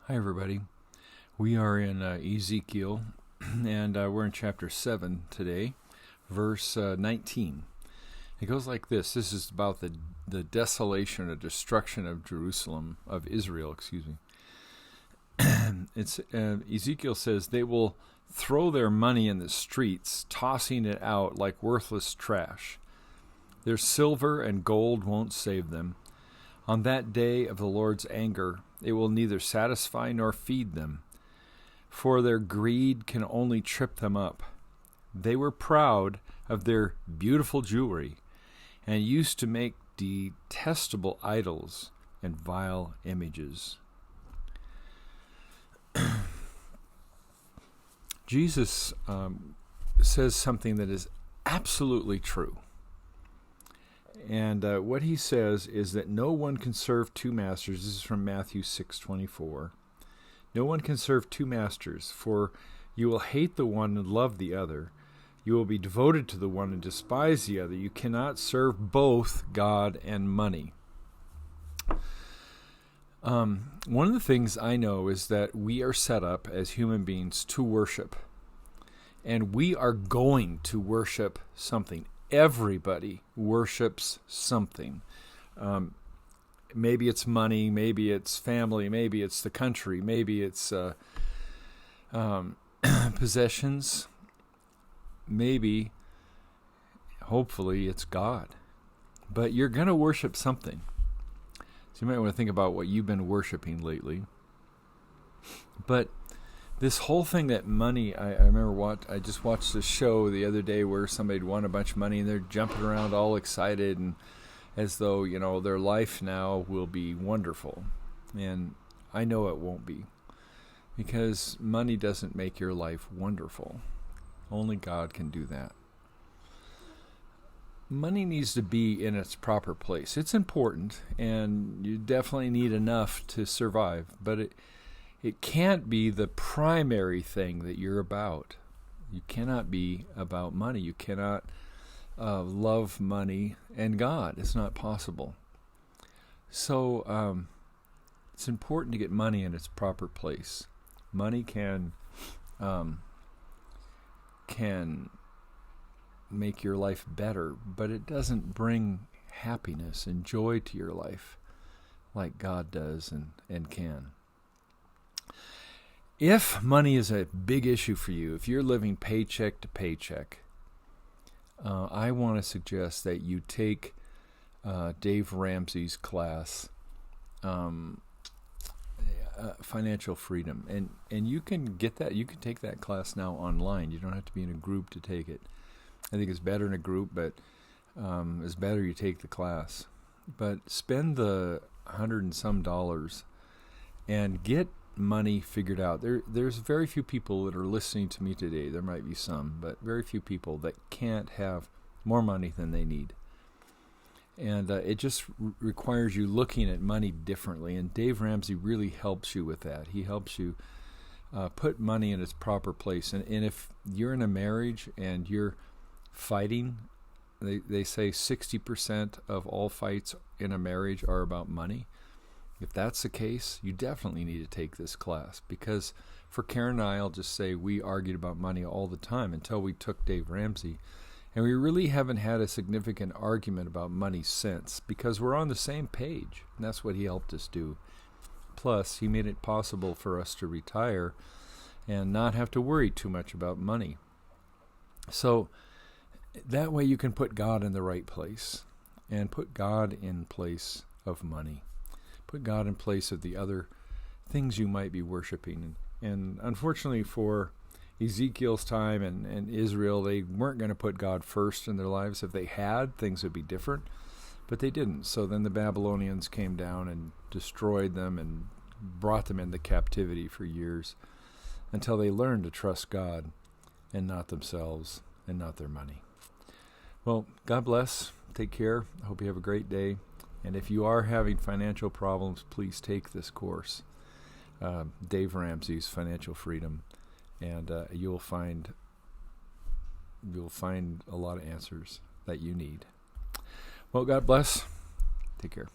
Hi, everybody. We are in Ezekiel, and we're in chapter 7 today, verse 19. It goes like this. This is about the desolation or destruction of Jerusalem, of Israel, excuse me. Ezekiel says, they will throw their money in the streets, tossing it out like worthless trash. Their silver and gold won't save them. On that day of the Lord's anger, it will neither satisfy nor feed them, for their greed can only trip them up. They were proud of their beautiful jewelry and used to make detestable idols and vile images. Jesus says something that is absolutely true. And what he says is that no one can serve two masters. This is from Matthew 6:24. No one can serve two masters, for you will hate the one and love the other. You will be devoted to the one and despise the other. You cannot serve both God and money. One of the things I know is that we are set up as human beings to worship. And we are going to worship something. Everybody worships something. Maybe it's money, maybe it's family, maybe it's the country, maybe it's possessions, maybe, hopefully, it's God. But you're going to worship something. So you might want to think about what you've been worshiping lately. But this whole thing that money, I remember I just watched a show the other day where somebody won a bunch of money and they're jumping around all excited and as though, their life now will be wonderful. And I know it won't be, because money doesn't make your life wonderful. Only God can do that. Money needs to be in its proper place. It's important, and you definitely need enough to survive, but it can't be the primary thing that you're about. You cannot be about money. You cannot love money and God. It's not possible. So it's important to get money in its proper place. Money can make your life better, but it doesn't bring happiness and joy to your life like God does and can. If money is a big issue for you, if you're living paycheck to paycheck, I want to suggest that you take Dave Ramsey's class, Financial Freedom. And you can get that. You can take that class now online. You don't have to be in a group to take it. I think it's better in a group, but it's better you take the class. But spend the $100 and some and get money figured out. There's very few people that are listening to me today. There might be some, but very few people that can't have more money than they need. And it just requires you looking at money differently. And Dave Ramsey really helps you with that. He helps you put money in its proper place. And if you're in a marriage and you're fighting, they say 60% of all fights in a marriage are about money. If that's the case, you definitely need to take this class, because for Karen and I'll just say we argued about money all the time until we took Dave Ramsey, and we really haven't had a significant argument about money since, because we're on the same page, and that's what he helped us do. Plus, he made it possible for us to retire and not have to worry too much about money. So that way you can put God in the right place and put God in place of money. Put God in place of the other things you might be worshiping. And unfortunately for Ezekiel's time and Israel, they weren't going to put God first in their lives. If they had, things would be different. But they didn't. So then the Babylonians came down and destroyed them and brought them into captivity for years until they learned to trust God and not themselves and not their money. Well, God bless. Take care. I hope you have a great day. And if you are having financial problems, please take this course, Dave Ramsey's Financial Freedom, and you'll find a lot of answers that you need. Well, God bless. Take care.